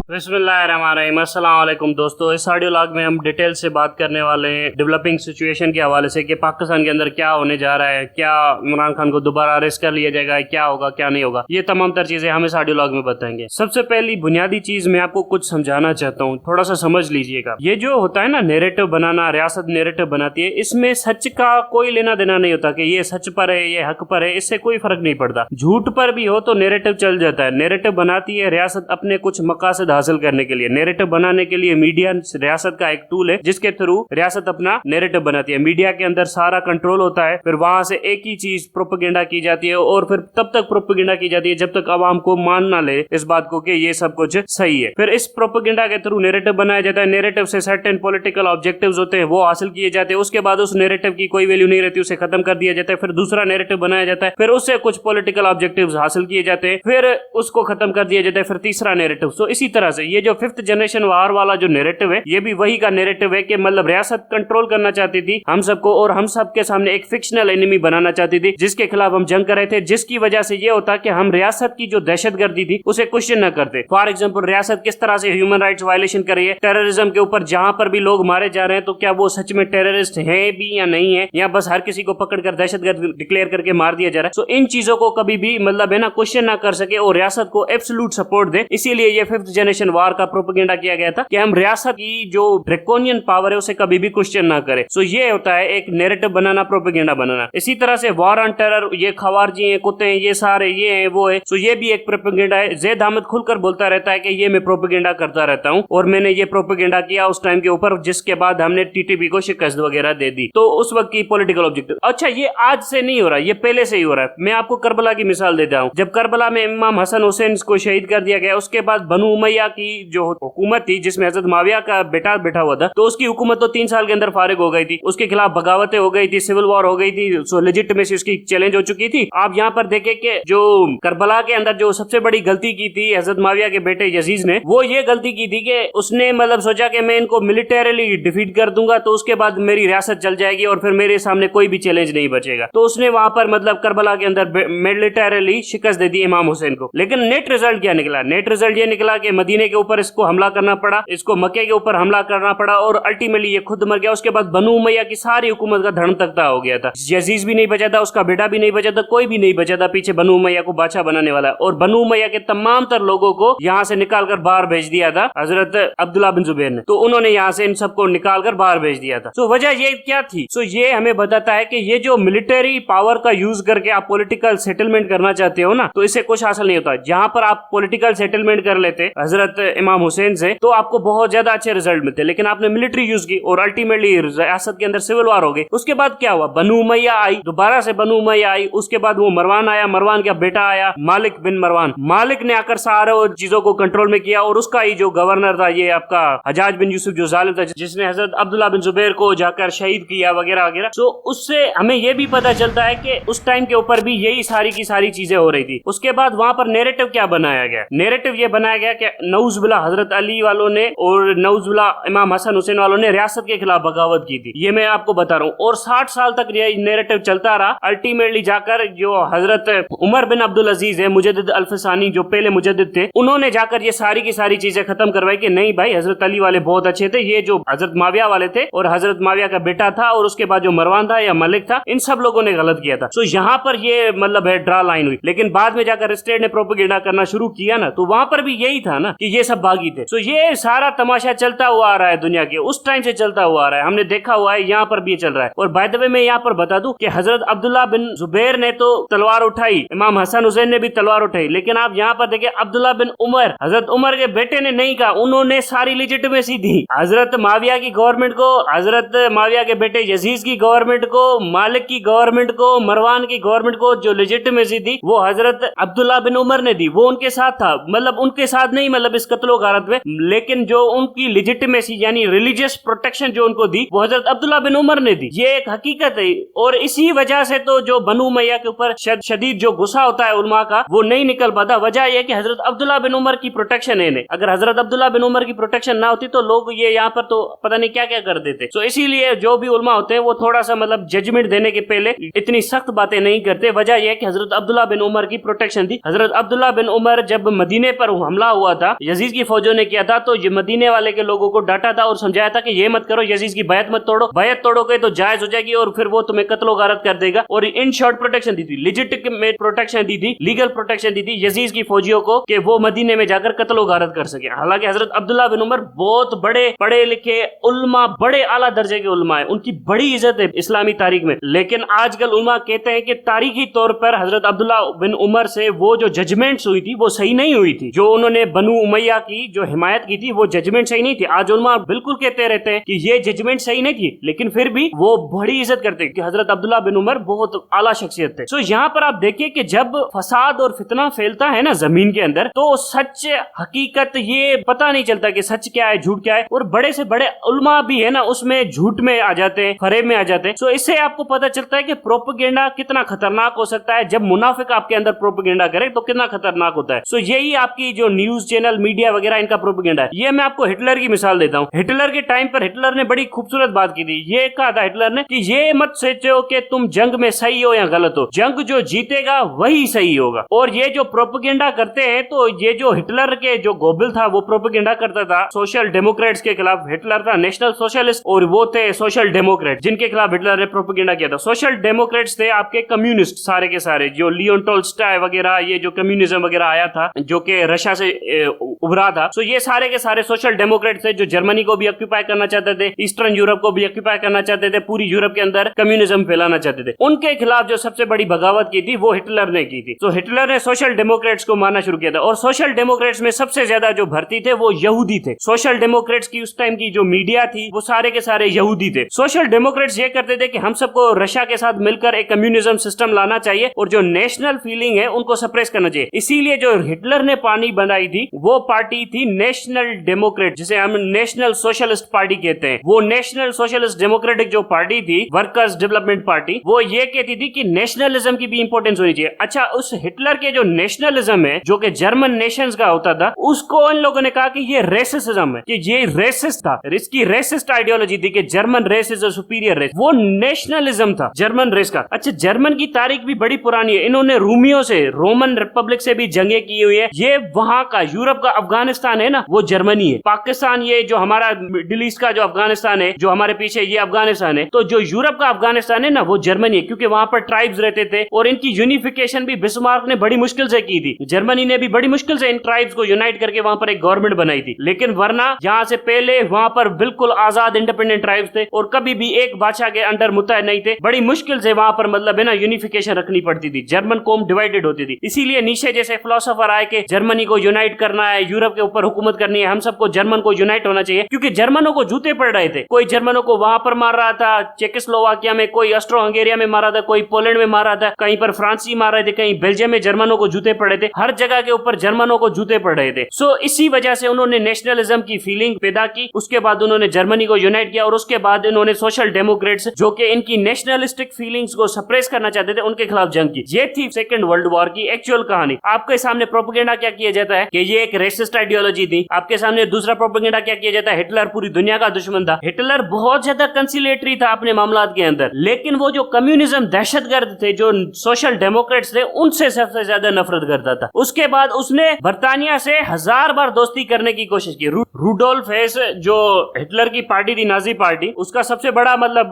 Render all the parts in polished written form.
बिस्मिल्लाहिर्रहमानिर्रहीम। अस्सलाम वालेकुम दोस्तों, इस ऑडियो लॉग में हम डिटेल से बात करने वाले हैं डेवलपिंग सिचुएशन के हवाले से कि पाकिस्तान के अंदर क्या होने जा रहा है, क्या इमरान खान को दोबारा अरेस्ट कर लिया जाएगा, क्या होगा क्या नहीं होगा, ये तमाम तर चीजें हम इस ऑडियो लॉग में बताएंगे। सबसे पहली बुनियादी चीज मैं आपको कुछ समझाना चाहता हूँ, थोड़ा सा समझ लीजिएगा। ये जो होता है ना नेरेटिव बनाना, रियासत नेरेटिव बनाती है, इसमें सच का कोई लेना देना नहीं होता कि ये सच पर है, ये हक पर है, इससे कोई फर्क नहीं पड़ता। झूठ पर भी हो तो नेरेटिव चल जाता है। नेरेटिव बनाती है रियासत अपने कुछ मकासद हासिल करने के लिए। नेरेटिव बनाने के लिए मीडिया रियासत का एक टूल है जिसके थ्रू रियासत अपना नेरेटिव बनाती है। मीडिया के अंदर सारा कंट्रोल होता है, फिर वहां से एक ही चीज प्रोपेगेंडा की जाती है और फिर तब तक प्रोपेगेंडा की जाती है जब तक आवाम को मान ना ले इस बात को कि ये सब कुछ सही है। फिर इस प्रोपेगेंडा के थ्रू नेरेटिव बनाया जाता है। नेरेटिव से सर्टेन पॉलिटिकल ऑब्जेक्टिव्स होते हैं, वो हासिल किए जाते हैं। उसके बाद उस नेरेटिव की कोई वैल्यू नहीं रहती, उसे खत्म कर दिया जाता है। फिर दूसरा नेरेटिव बनाया जाता है, फिर उससे कुछ पॉलिटिकल ऑब्जेक्टिव्स हासिल किए जाते हैं, फिर उसको खत्म कर दिया जाता है, फिर तीसरा नेरेटिव। तो इसी तरह से ये जो फिफ्थ जनरेशन वार वाला जो नेरेटिव है, ये भी वही का नेरेटिव है कि मतलब रियासत कंट्रोल करना चाहती थी हम सबको और हम सब के सामने एक फिक्शनल एनिमी बनाना चाहती थी जिसके खिलाफ हम जंग कर रहे थे, जिसकी वजह से ये होता कि हम रियासत की जो दहशतगर्दी थी उसे क्वेश्चन न करते। फॉर एग्जाम्पल, रियासत किस तरह से ह्यूमन राइट्स वायलेशन कर रही है, टेररिज्म के ऊपर जहां पर भी लोग मारे जा रहे हैं तो क्या वो सच में टेररिस्ट है भी या नहीं है, या बस हर किसी को पकड़कर दहशतगर्द डिक्लेयर करके मार दिया जा रहा है। सो इन चीजों को कभी भी मतलब है ना क्वेश्चन ना कर सके और रियासत को एब्सोल्यूट सपोर्ट दे। इसीलिए ये फिफ्थ जनरेशन वार का प्रोपेगेंडा किया गया था कि हम रियासत की जो ड्रैकोनियन पावर है उसे कभी भी क्वेश्चन ना करे। सो ये होता है एक नैरेटिव बनाना, प्रोपेगेंडा बनाना। इसी तरह से वॉर ऑन टेरर, ये खवारजी हैं, कुत्ते हैं, ये सारे ये हैं वो है। सो ये भी एक प्रोपेगेंडा है। ज़ैद अहमद खुलकर बोलता रहता है कि ये मैं प्रोपेगेंडा करता रहता हूं और मैंने ये प्रोपेगेंडा किया उस टाइम के ऊपर जिसके बाद हमने टीटीपी को शिकस्त वगैरह दे दी। तो उस वक्त की पॉलिटिकल ऑब्जेक्टिव। अच्छा, ये आज से नहीं हो रहा, ये पहले से ही हो रहा है। मैं आपको करबला की मिसाल देता हूँ। जब करबला में इमाम हसन हुसैन को शहीद कर दिया गया, उसके बाद बनु उमैया की जो हुकूमत थी जिसमें हजरत माविया का बेटा बैठा हुआ था, तो उसकी हुकूमत तो 3 साल के अंदर फारिग हो गई थी। उसके खिलाफ बगावतें हो गई थी, सिविल वॉर हो गई थी, सो लेजिटिमेसी उसकी चैलेंज हो चुकी थी। आप यहाँ पर देखें कि जो करबला के अंदर जो सबसे बड़ी गलती की थी हजरत माविया के बेटे यजीज ने, वो ये गलती की थी कि उसने मतलब सोचा कि मैं इनको मिलिटरीली डिफीट कर दूंगा तो उसके बाद मेरी रियासत चल जाएगी और फिर मेरे सामने कोई भी चैलेंज नहीं बचेगा। तो उसने वहां पर मतलब करबला के अंदर मिलिटरीली शिकस्त दे दी इमाम हुसैन को। लेकिन नेट रिजल्ट क्या निकला? नेट रिजल्ट ये निकला कि मदीने के ऊपर इसको हमला करना पड़ा, इसको मक्के के ऊपर हमला करना पड़ा और अल्टीमेटली ये खुद मर गया। उसके बाद बनु उमैया की सारी हुकूमत का धर्म तख्ता हो गया था। यजीज भी नहीं बचा था, उसका बेटा भी नहीं बचा था, कोई भी नहीं बचा था पीछे बनु उमैया को बादशाह बनाने वाला। और बनु उमैया के तमाम तर लोगों को यहाँ से निकाल कर बाहर भेज दिया था हजरत अब्दुल्ला बिन जुबैर ने। तो उन्होंने यहाँ से इन सबको निकाल कर बाहर भेज दिया था। तो वजह ये क्या थी? सो ये हमें बताता है कि ये जो मिलिट्री पावर का यूज करके आप पॉलिटिकल सेटलमेंट करना चाहते हो ना, तो इससे कुछ हासिल नहीं होता। जहां पर आप पॉलिटिकल सेटलमेंट कर लेते हजरत इमाम हुसैन से तो आपको बहुत ज्यादा अच्छे रिजल्ट मिलते, लेकिन आपने मिलिट्री यूज की और अल्टीमेटली रियासत के अंदर सिविल वार हो गई। उसके बाद क्या हुआ? बनु उमैया आई, दोबारा से बनु उमैया आई, उसके बाद वो मरवान आया, मरवान का बेटा आया मालिक बिन मरवान। मालिक ने आकर सारे चीजों को कंट्रोल में किया और उसका ही जो गवर्नर था ये आपका हजाज बिन यूसुफ जो जालिम था जिसने हजरत अब्दुल्ला बिन जुबैर को जाकर शहीद किया वगैरह वगैरह। तो उससे हमें ये भी पता चलता है कि उस टाइम के ऊपर भी यही सारी की सारी चीजें हो रही थी। उसके बाद वहां पर नेरेटिव क्या बनाया गया? नेरेटिव ये बनाया गया कि नऊजुबिल्ला हजरत अली वालों ने और नऊजुबिल्ला इमाम हसन हुसैन वालों ने रियासत के खिलाफ बगावत की थी। ये मैं आपको बता रहा हूँ और 60 साल तक ये नेरेटिव चलता रहा। अल्टीमेटली जाकर जो हजरत उमर बिन अब्दुल अजीज है, मुजद्दिद अल्फसानी जो पहले मुजद्दिद थे, उन्होंने जाकर ये सारी की सारी चीजें खत्म करवाई कि नहीं भाई, हजरत अली वाले बहुत अच्छे थे, ये जो हजरत माविया वाले थे और हजरत माविया का बेटा था और उसके बाद जो मरवान था या मलिक था, इन सब लोगों ने गलत किया था। सो यहाँ पर ये मतलब है ड्रा लाइन हुई। लेकिन बाद में जाकर स्टेट ने प्रोपेगेंडा करना शुरू किया ना, तो वहां पर भी यही था ना कि ये सब बागी थे। सो ये सारा तमाशा चलता हुआ आ रहा है दुनिया के, उस टाइम से चलता हुआ आ रहा है, हमने देखा हुआ है, यहाँ पर भी चल रहा है। और बाय द वे मैं यहाँ पर बता दूं कि हजरत अब्दुल्ला बिन जुबैर ने तो तलवार उठाई, इमाम हसन हुसैन ने भी तलवार उठाई, लेकिन आप यहाँ पर देखिए अब्दुल्ला बिन उमर, हजरत उमर के बेटे ने नहीं कहा, उन्होंने सारी लेजिटिमेसी दी हजरत माविया की गवर्नमेंट को, हजरत माविया के बेटे यजीज की गवर्नमेंट को, मालिक की गवर्नमेंट को, मरवान की गवर्नमेंट को जो लेजिटिमेसी दी वो हजरत अब्दुल्ला बिन उमर ने दी। वो उनके साथ था, मतलब उनके साथ नहीं, मतलब इस कत्लो गारत में, लेकिन जो उनकी लेजिटिमेसी यानी रिलीजियस प्रोटेक्शन जो उनको दी वो हजरत अब्दुल्ला बिन उमर ने दी। ये एक हकीकत है और इसी वजह से तो जो बनु उमैया के ऊपर शदीद जो गुस्सा होता है उलमा का, वो नहीं निकल पाता। वजह यह कि हजरत अब्दुल्ला बिन उमर की प्रोटेक्शन है। अगर हजरत अब्दुल्ला बिन उमर की प्रोटेक्शन ना होती तो लोग ये यहाँ पर तो पता नहीं क्या क्या कर देते। तो इसीलिए जो भी उलमा होते हैं वो थोड़ा सा मतलब जजमेंट देने के पहले इतनी सख्त बातें नहीं करते। वजह यह कि हजरत अब्दुल्ला बिन उमर की प्रोटेक्शन थी। हजरत अब्दुल्ला बिन उमर जब मदीने पर हमला हुआ था यजीद की फौजों ने किया था, तो ये मदीने वाले के लोगों को डांटा था और समझाया था कि ये मत करो, यजीद की बैत मत तोड़ो, बैत तोड़ोगे तो जायज हो जाएगी और फिर वो तुम्हें कत्लो गारत कर देगा। और इन शॉर्ट प्रोटेक्शन दी थी, लिजिटिमेट प्रोटेक्शन दी थी, लीगल प्रोटेक्शन दी थी यजीद की फौजियों को कि वो मदीने में जाकर कत्लो गारत कर सके। हालांकि हजरत अब्दुल्ला बिन उमर बहुत बड़े पढ़े लिखे उल्मा, बड़े आला दर्जे के उल्मा है, उनकी बड़ी इज्जत है इस्लामी तारीख में। लेकिन आजकल उल्मा कहते हैं कि तारीखी तौर पर हजरत अब्दुल्ला बिन उमर से वो जो जजमेंट्स हुई थी वो सही नहीं हुई थी, जो उन्होंने बनु उमैया की जो हिमायत की थी वो जजमेंट सही नहीं थी। आज उल्मा बिल्कुल कहते रहते हैं कि ये जजमेंट सही नहीं थी, लेकिन फिर भी वो बड़ी इज्जत करते हैं कि हजरत अब्दुल्ला बिन उमर बहुत आला शख्सियत थे। तो यहाँ पर आप देखिए कि जब फसाद और फितना फैलता है ना जमीन के अंदर, तो सच हकीकत ये पता नहीं चलता कि सच क्या है झूठ क्या है, और बड़े से बड़े उल्मा भी है ना उसमें झूठ में आ जाते हैं, फरेब में आ जाते हैं। तो इससे आपको पता चलता है कि प्रोपेगेंडा कितना खतरनाक हो सकता है। जब मुनाफिक आपके अंदर प्रोपेगेंडा करे तो कितना खतरनाक होता है। सो यही आपकी जो न्यूज चैनल मीडिया वगैरह इनका प्रोपेगेंडा है। ये मैं आपको हिटलर की मिसाल देता हूँ। हिटलर के टाइम पर हिटलर ने बड़ी खूबसूरत बात की थी। ये कहा था हिटलर ने कि ये मत सोचो कि तुम जंग में सही हो या गलत हो, जंग जो जीतेगा वही सही होगा। और ये जो प्रोपेगेंडा करते हैं, तो ये जो हिटलर के जो गोबिल था वो प्रोपेगेंडा करता था सोशल डेमोक्रेट्स के खिलाफ। हिटलर था नेशनल सोशलिस्ट और वो थे सोशल डेमोक्रेट, जिनके खिलाफ हिटलर ने प्रोपेगेंडा किया था। सोशल डेमोक्रेट्स थे आपके कम्युनिस्ट, सारे के सारे जो लियोन टोल्स्टॉय वगैरह, ये जो कम्युनिज्म वगैरह आया था जो कि रशिया से उभरा था। सो ये सारे के सारे सोशल डेमोक्रेट थे जो जर्मनी को भी ऑक्यूपाई करना चाहते थे, ईस्टर्न यूरोप को भी ऑक्यूपाई करना चाहते थे, पूरी यूरोप के अंदर कम्युनिज्म फैलाना चाहते थे। उनके खिलाफ जो सबसे बड़ी बगावत की थी वो हिटलर ने की थी। तो हिटलर ने सोशल डेमोक्रेट्स को मारना शुरू किया था, और सोशल डेमोक्रेट्स में सबसे ज्यादा जो भर्ती थे वो यहूदी थे। सोशल डेमोक्रेट्स की उस टाइम की जो मीडिया थी वो सारे के सारे यहूदी थे। सोशल डेमोक्रेट्स ये करते थे कि हम सबको रशिया के साथ मिलकर एक कम्युनिज्म सिस्टम लाना चाहिए और जो नेशनल फीलिंग है उनको सप्रेस करना चाहिए। इसीलिए जो हिटलर ने पार्टी बनाई थी वो पार्टी थी नेशनल डेमोक्रेट, जिसे हम नेशनल सोशलिस्ट पार्टी कहते हैं। वो नेशनल सोशलिस्ट डेमोक्रेटिक जो पार्टी थी, वर्कर्स डेवलपमेंट पार्टी, वो ये कहती थी कि नेशनलिज्म की भी इंपॉर्टेंस होनी चाहिए। अच्छा, उस हिटलर के जो नेशनलिज्म है जो कि जर्मन नेशंस का होता था, उसको इन लोगों ने कहा कि ये रेसिज्म है, कि ये रेसिस्ट था, इसकी रेसिस्ट आइडियोलॉजी थी कि German race is a superior race. वो नेशनलिज्म था जर्मन रेस का। अच्छा, जर्मन की तारीख भी बड़ी पुरानी है। इन्होंने रूमियों से, रोमन रिपब्लिक से भी जंगे की हुई है। ये वहां का यूरोप का अफगानिस्तान है ना, वो जर्मनी है। पाकिस्तान, ये जो हमारा मिडिल ईस्ट का जो अफगानिस्तान है, जो हमारे पीछे ये अफगानिस्तान है, तो जो यूरोप का अफगानिस्तान है ना वो जर्मनी है, क्योंकि वहां पर ट्राइब्स रहते थे और इनकी यूनिफिकेशन भी बिस्मार्क ने बड़ी मुश्किल से की थी। जर्मनी ने भी बड़ी मुश्किल से इन ट्राइब्स को यूनाइट करके वहां पर एक गवर्नमेंट बनाई थी। लेकिन वरना यहाँ से पहले वहां पर बिल्कुल आजाद इंडिपेंडेंट ट्राइब्स थे और कभी भी एक बादशाह के अंडर मुतहद नहीं थे। बड़ी मुश्किल से वहां पर मतलब है ना यूनिफिकेशन रखनी पड़ती थी। जर्मन कौम डिवाइडेड होती थी। इसीलिए नीचे जैसे फिलोसोफर आए कि जर्मनी को यूनाइट करना है, यूरोप के ऊपर हुकूमत करनी है, हम सबको जर्मन को यूनाइट होना चाहिए, क्योंकि जर्मनों को जूते पड़ रहे थे। कोई जर्मनों को वहां पर मार रहा था चेकोस्लोवाकिया में, कोई ऑस्ट्रो हंगेरिया में मारा था, कोई पोलैंड में मारा था, कहीं पर फ्रांसी मार रहे थे, कहीं बेल्जियम में जर्मनों को जूते पड़े थे। हर जगह के ऊपर जर्मनों को जूते पड़ रहे थे। सो इसी वजह से उन्होंने नेशनलिज्म की फीलिंग पैदा की। उसके बाद उन्होंने जर्मनी को यूनाइट किया और उसके बाद इन्होंने सोशल डेमोक्रेट्स जो कि इनकी नेशनलिस्टिक फीलिंग्स को सप्रेस करना चाहते थे उनके खिलाफ जंग की। ये थी सेकंड वर्ल्ड वॉर की एक्चुअल कहानी। आपके सामने प्रोपेगेंडा क्या किया जाता है कि ये एक रेसिस्ट आइडियोलॉजी थी। आपके सामने दूसरा प्रोपेगेंडा क्या किया जाता है, हिटलर पूरी दुनिया का दुश्मन था। हिटलर बहुत ज्यादा कंसिलेटरी था अपने मामलात के अंदर, लेकिन वो जो कम्युनिज्म दहशतगर्द थे, जो सोशल डेमोक्रेट्स थे, उनसे सबसे ज्यादा नफरत करता था। उसके बाद उसने बर्तानिया से 1000 बार दोस्ती करने की कोशिश की। रूडोल्फ हेस जो हिटलर की पार्टी थी, नाजी पार्टी, उसका सबसे बड़ा मतलब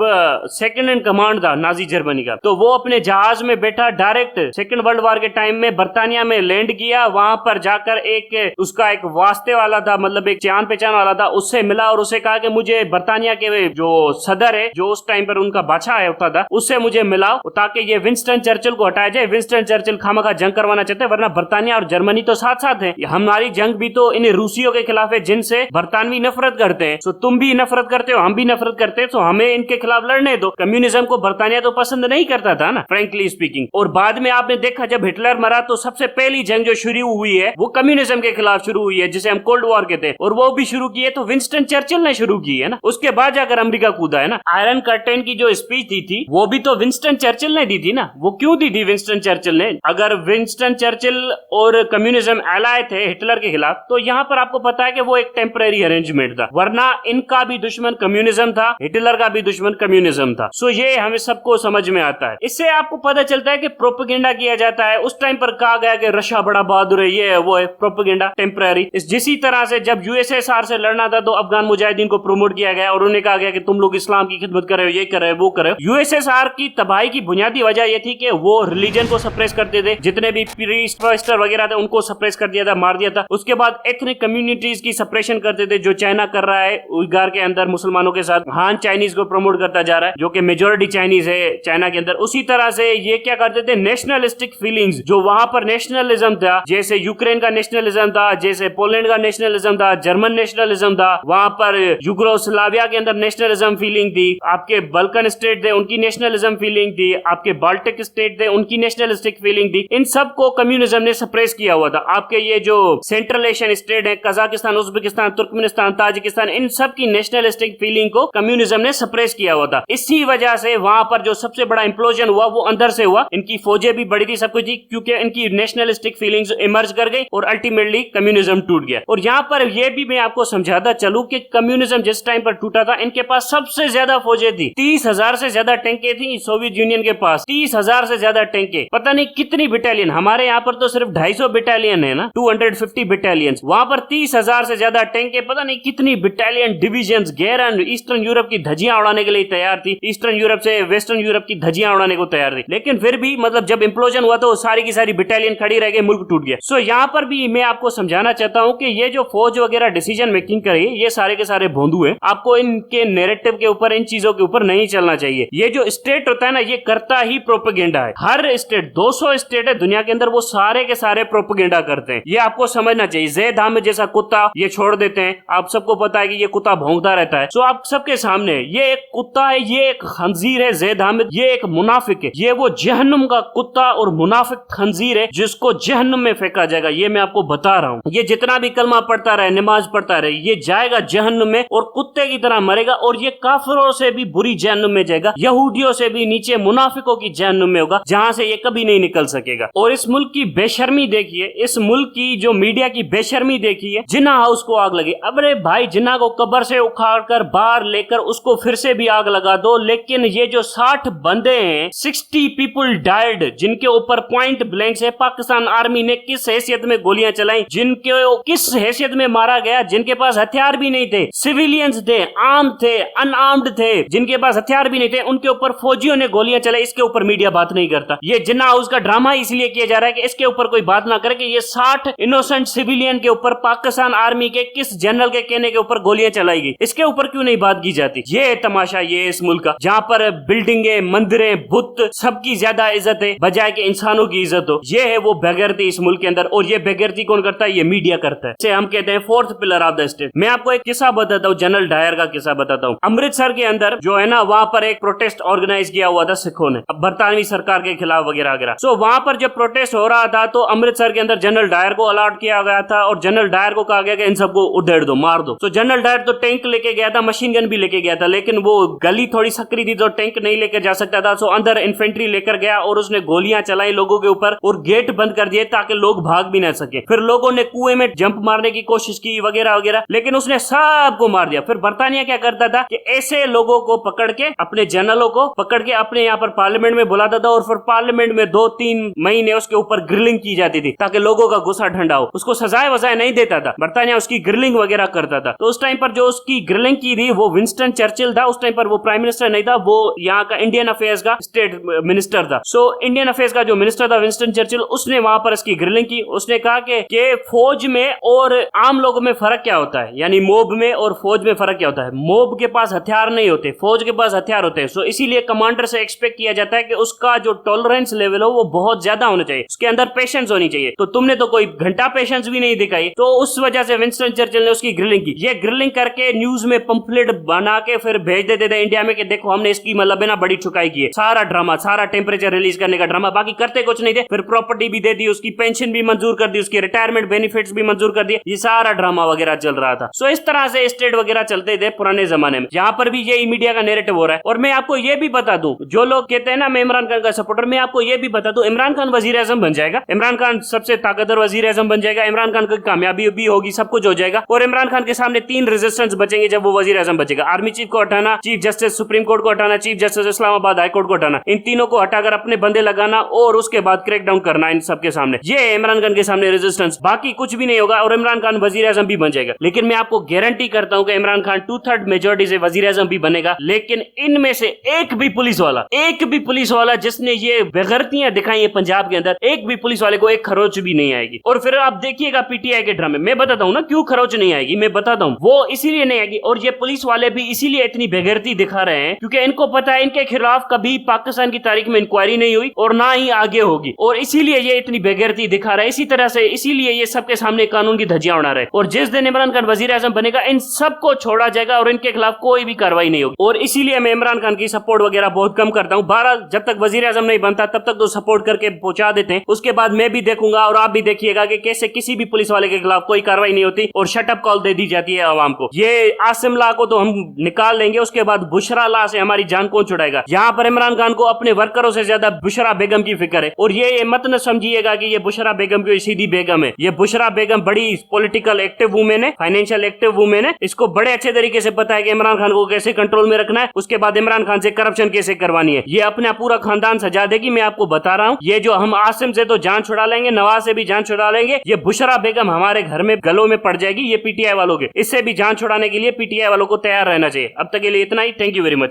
सेकंड इन कमांड था नाजी जर्मनी का। तो वो अपने जहाज में बैठा डायरेक्ट सेकंड वर्ल्ड वॉर के टाइम में बर्तानिया में लैंड किया। वहां पर जाकर एक उसका एक वास्ते वाला था, मतलब एक जान पहचान वाला था, उससे मिला और उससे कहा कि मुझे बर्तानिया के जो सदर है, जो उस टाइम पर उनका बादशाह होता था, उससे मुझे मिलाओ ताकि ये विंस्टन चर्चिल को हटाया जाए। विंस्टन चर्चिल खामखा जंग करवाना चाहते हैं, वरना बर्तानिया और जर्मनी तो साथ साथ है। हमारी जंग भी तो इन रूसियों के खिलाफ है जिनसे बर्तानवी नफरत करते हैं। सो तुम भी नफरत करते हो, हम भी नफरत करते हैं, तो हमें इनके खिलाफ लड़ने दो। कम्युनिज्म को बर्तानिया तो पसंद नहीं करता था ना, फ्रेंकली स्पीकिंग। और बाद में आपने देखा जब हिटलर मरा तो सबसे पहली जंग जो शुरू हुई है वो कम्युनिज्म के खिलाफ शुरू हुई है, जिसे हम कोल्ड वॉर कहते हैं। और वो भी शुरू की है तो विंस्टन चर्चिल ने शुरू की है ना, उसके बाद जाकर अमेरिका कूदा है ना। आयरन कर्टेन की जो स्पीच दी थी वो भी तो विंस्टन चर्चिल ने दी थी ना। वो क्यों दी थी विंस्टन चर्चिल ने? अगर विंस्टन चर्चिल और कम्युनिज्म एलाय थे हिटलर के खिलाफ, तो यहाँ पर आपको पता है कि वो एक टेम्परेरी अरेंजमेंट था, वरना इनका भी दुश्मन कम्युनिज्म था, हिटलर का भी दुश्मन कम्युनिज्म था। सो ये हमें सबको समझ में आता है। इससे आपको पता चलता है कि प्रोपेगेंडा किया जाता है। उस टाइम पर कहा गया कि रशिया बड़ा बहादुर है, ये है वो है, प्रोपेगेंडा। टेम्पररी। जिसी तरह से जब यूएसएसआर से लड़ना था तो अफगान मुजाहिदीन को प्रमोट किया गया और उन्हें कहा गया कि तुम लोग इस्लाम की खिदमत कर रहे हो, ये कर रहे हो, वो कर रहे हो। यूएसएसआर की तबाही की बुनियादी वजह ये थी कि वो रिलीजन को सप्रेस करते थे, जितने भी प्रीस्ट पास्टर वगैरह थे उनको सप्रेस कर दिया था, मार दिया था। उसके बाद एथनिक कम्युनिटीज की सप्रेशन करते थे, जो चाइना कर रहा है उइगर के अंदर मुसलमानों के साथ। हान चाइनीज को प्रमोट करता जा रहा है जो कि मेजोरिटी चाइनीज है चाइना के अंदर। उसी तरह से ये क्या करते थे, नेशनलिस्टिक फीलिंग्स, जो वहां पर नेशनलिज्म था, जैसे यूक्रेन का नेशनलिज्म था, जैसे पोलैंड का नेशनलिज्म था, जर्मन नेशनलिज्म था, वहां पर यूगोस्लाविया के अंदर नेशनलिज्म फीलिंग थी, आपके बल्कन स्टेट थे उनकी नेशनलिज्म फीलिंग थी, आपके बाल्टिक स्टेट थे उनकी नेशनलिस्टिक फीलिंग थी। इन सबको कम्युनिज्म ने सप्रेस किया हुआ था। आपके ये जो सेंट्रल एशियन स्टेट है, कजाकिस्तान, उज्बेकिस्तान, तुर्कमेनिस्तान, ताजिकिस्तान, इन सब की नेशनलिस्टिक फीलिंग को कम्युनिज्म ने सप्रेस किया हुआ था। इसी वजह से वहां पर जो सबसे बड़ा इंप्लोजन हुआ वो अंदर से हुआ। इनकी फौजें भी बड़ी थी, सब कुछ थी, क्योंकि इनकी नेशनलिस्टिक फीलिंग्स इमर्ज कर गई और अल्टीमेटली कम्युनिज्म टूट गया। और यहाँ पर यह भी मैं आपको समझाता चलूं कि कम्युनिज्म जिस टाइम पर टूटा था इनके पास सबसे ज्यादा फौजें थी, 30,000 से ज्यादा टैंकें थी सोवियत यूनियन के पास, 30,000 से ज्यादा टैंकें, पता नहीं कितनी बटालियन। हमारे यहाँ पर तो सिर्फ 250 बटालियन है ना, 250 बटालियन, वहां पर 30,000 से ज्यादा टैंकें, पता नहीं कितनी battalion, divisions, Garand eastern Europe की धज्जियां उड़ाने के लिए तैयार थी, ईस्टर्न यूरोप से वेस्टर्न यूरोप की धज्जियां उड़ाने को तैयार थी। लेकिन फिर भी मतलब जब इंप्लोजन हुआ तो सारी की सारी बटालियन खड़ी रह गई, मुल्क टूट गया। सो यहाँ पर भी मैं आपको समझाना चाहता हूँ कि ये जो फौज वगैरह डिसीजन मेकिंग करे, ये सारे के सारे भोंदू है। आपको इनके नैरेटिव के ऊपर, इन चीजों के ऊपर नहीं चलना चाहिए। ये जो स्टेट होता है ना, ये करता ही प्रोपेगेंडा है। हर स्टेट, 200 स्टेट है दुनिया के अंदर, वो सारे के सारे प्रोपेगेंडा करते हैं। ये आपको समझना चाहिए। जैद हामिद जैसा कुत्ता ये छोड़ देते हैं, आप सबको पता है कि ये कुत्ता भौंकता रहता है। सो आप सबके सामने ये एक कुत्ता है, ये एक खंजीर है जैद हामिद, ये एक मुनाफिक है, ये वो जहन्नुम का कुत्ता और मुनाफिक खंजीर है जिसको जहन्नुम में फेंका जाएगा। ये मैं आपको बता रहा हूँ। ये जितना भी कलमा पढ़ता रहे, नमाज पढ़ता रहे, ये जाएगा जहन्नुम में और कुत्ते की तरह मरेगा। और ये काफिरों से भी बुरी जहन्नुम में जाएगा, यहूदियों से भी नीचे मुनाफिकों की जहन्नुम में होगा, जहां से ये कभी नहीं निकल सकेगा। और इस मुल्क की बेशर्मी देखिए, इस मुल्क की जो मीडिया की बेशर्मी देखिए। जिन्ना हाउस को आग लगी, अरे भाई जिन्ना को कब्र से उखाड़ कर बाहर लेकर उसको फिर से भी आग लगा दो, लेकिन ये जो 60 बंदे हैं, 60 पीपल डाइड, जिनके ऊपर पॉइंट ब्लैंक से पाकिस्तान आर्मी ने किस हैसियत में गोलियां चलाई, जिनके किस हैसियत में मारा गया, जिनके पास हथियार भी नहीं थे, सिविलियंस थे, आर्म थे, अनआर्म्ड थे, जिनके पास हथियार भी नहीं थे, उनके ऊपर फौजियों ने गोलियां चलाई। इसके ऊपर मीडिया बात नहीं करता। ये जिन्ना हाउस का ड्रामा इसलिए किया जा रहा है कि इसके ऊपर कोई बात ना करे कि ये 60 इनोसेंट सिविलियन के ऊपर पाकिस्तान आर्मी के किस जनरल के कहने के ऊपर गोलियां चलाई गई। इसके ऊपर क्यों नहीं बात की जाती? ये तमाशा ये इस मुल्क का, जहां पर बिल्डिंगे, मंदिरें, बुत सबकी ज्यादा इज्जत है बजाय कि इंसानों की इज्जत हो। ये है वो बेगैरती इस मुल्क के अंदर। और ये बेगैरती कौन करता है? ये मीडिया करता है। इसे हम कहते हैं fourth pillar of the state. मैं आपको एक किस्सा बताता हूँ, जनरल डायर का किस्सा बताता हूँ। अमृतसर के अंदर जो है ना, वहां पर एक प्रोटेस्ट ऑर्गेनाइज किया हुआ था सिखों ने, बरतानवी सरकार के खिलाफ वगैरह वगैरह। सो वहां पर जब प्रोटेस्ट हो रहा था तो अमृतसर के अंदर जनरल डायर को अलॉट किया गया था और जनरल डायर को कहा गया कि इन सबको उधेड़ दो, मार दो। तो जनरल डायर तो टैंक लेके गया था, मशीन गन भी लेके गया था, लेकिन वो गली थोड़ी सकरी थी तो टैंक नहीं लेकर जा सकता था। सो अंदर इन्फेंट्री लेकर गया और उसने गोलियां चलाई लोगों के ऊपर और गेट बंद कर दिए ताकि लोग भाग भी ना सके। फिर लोगों ने कुएं में जंप मारने की कोशिश की वगैरह वगैरह, लेकिन उसने सबको मार दिया। फिर बरतानिया क्या करता था कि ऐसे लोगों को पकड़ के, अपने जनरलों को पकड़ के अपने यहाँ पर पार्लियामेंट में बुलाता था और फिर पार्लियामेंट में 2-3 महीने उसके ऊपर ग्रिलिंग की जाती थी ताकि लोगों का गुस्सा ठंडा हो। उसको सजाए वजाए नहीं देता था, बरतानिया उसकी ग्रिलिंग वगैरह करता था। तो उस टाइम पर जो उसकी ग्रिलिंग की थी वो विंस्टन चर्चिल था। उस टाइम पर वो प्राइम मिनिस्टर नहीं था, वो यहाँ का इंडियन अफेयर्स का स्टेट मिनिस्टर था। सो इंडियन अफेयर्स का जो मिनिस्टर था विंस्टन चर्चिल, उसने वहां पर इसकी ग्रिलिंग की। उसने कहा कि फौज में और आम लोगों में फर्क क्या होता है, यानी मोब में और फौज में फर्क क्या होता है। मोब के पास हथियार नहीं होते, फौज के पास हथियार होते हैं। सो इसीलिए कमांडर से एक्सपेक्ट किया जाता है कि उसका जो टॉलरेंस लेवल हो वो बहुत ज्यादा होना चाहिए, उसके अंदर पेशेंस होनी चाहिए। तो तुमने तो कोई घंटा पेशेंस भी नहीं दिखाई, तो उस वजह से विंस्टन चर्चिल ने उसकी ग्रिलिंग की। ये ग्रिलिंग करके न्यूज में पंपलेट बना के फिर भेज देते थे इंडिया में कि देखो हमने इसकी मतलब है ना बड़ी चुकाई की है। सारा ड्रामा, सारा टेम्परेचर रिलीज करने का ड्रामा, बाकी करते कुछ नहीं थे। फिर प्रॉपर्टी भी दे दी, उसकी पेंशन भी मंजूर कर दी, उसकी रिटायरमेंट बेनिफिट्स भी मंजूर कर दिए। ये सारा ड्रामा वगैरह चल रहा था। सो इस तरह से स्टेट वगैरह चलते थे पुराने जमाने में। यहाँ पर भी यही मीडिया का नैरेटिव हो रहा है। और मैं आपको ये भी बता दूं, जो लोग कहते हैं ना मैं इमरान खान का सपोर्टर, मैं आपको ये भी बता दूं, इमरान खान वजीर आजम बन जाएगा, इमरान खान सबसे ताकतवर वजीर आजम बन जाएगा, इमरान खान की कामयाबी भी होगी, सब कुछ हो जाएगा। और इमरान खान के सामने 3 रेजिस्टेंस बचेंगे जब वो वजीर आजम बचेगा। आर्मी चीफ को हटाना, चीफ जस्टिस सुप्रीम कोर्ट को हटाना, chief justice Islamabad high court को हटाना, इन तीनों को हटाकर अपने बंदे लगाना और उसके बाद क्रैकडाउन करना इन सबके सामने। ये इमरान खान के सामने रेजिस्टेंस। बाकी बाकी कुछ भी नहीं होगा और इमरान खान वजीर आजम भी बन जाएगा। लेकिन मैं आपको गारंटी करता हूं कि इमरान खान 2/3 मेजोरिटी से वजीर आजम भी बनेगा। लेकिन इनमें से एक भी पुलिस वाला जिसने ये बेगैरतियां दिखाई है पंजाब के अंदर, एक भी पुलिस वाले को एक खरोच भी नहीं आएगी। और फिर आप देखिएगा पीटीआई के ड्रामे, मैं बताता हूं ना क्यों खरोच नहीं आएगी, मैं बताता हूं। वो इसीलिए नहीं आएगी और ये पुलिस वाले भी इसीलिए इतनी बेगैरती दिखा रहे हैं क्योंकि इनको पता है इनके खिलाफ कभी पाकिस्तान की तारीख में इंक्वायरी नहीं हुई और ना ही आगे होगी, और इसीलिए ये इतनी बेगैरती दिखा रहे हैं। इसी तरह से इसीलिए ये सबके सामने कानून की धज्जियां उड़ा रहे हैं। और जिस दिन इमरान खान वजीर आजम बनेगा इन सबको छोड़ा जाएगा और इनके खिलाफ कोई भी कार्रवाई नहीं होगी। और इसीलिए मैं इमरान खान की सपोर्ट वगैरह बहुत कम करता हूं। 12 जब तक वजीर आजम नहीं बनता तब तक तो सपोर्ट करके पहुंचा देते हैं, उसके बाद मैं भी देखूंगा और आप भी देखिएगा कि कैसे किसी भी पुलिस वाले के खिलाफ कोई कार्रवाई नहीं होती और शटअप कॉल दे दी जाती है आवाम को। ये आसिम ला को तो हम निकाल लेंगे, उसके बाद बुशरा ला से हमारी जान कौन छुड़ाएगा। यहाँ पर इमरान खान को अपने वर्करों से ज्यादा बुशरा बेगम की फिक्र है। और ये मत न समझिएगा कि ये बुशरा बेगम कोई सीधी बेगम है। ये बुशरा बेगम बड़ी पॉलिटिकल एक्टिव वुमेन है, फाइनेंशियल एक्टिव वुमेन है। इसको बड़े अच्छे तरीके से पता है कि इमरान खान को कैसे कंट्रोल में रखना है, उसके बाद इमरान खान से करप्शन कैसे करवानी है। ये अपना पूरा खानदान सजा देगी, मैं आपको बता रहा हूँ। ये जो हम आसिम से तो जान छुड़ा लेंगे, नवाज से भी जान छुड़ा लेंगे, ये बुशरा बेगम हमारे घर में गलों में पड़ जाएगी। ये पीटीआई वालों के, इससे भी जान छुड़ाने के लिए पीटीआई वालों को तैयार रहना चाहिए। अब तक के लिए इतना ही। Thank you very much.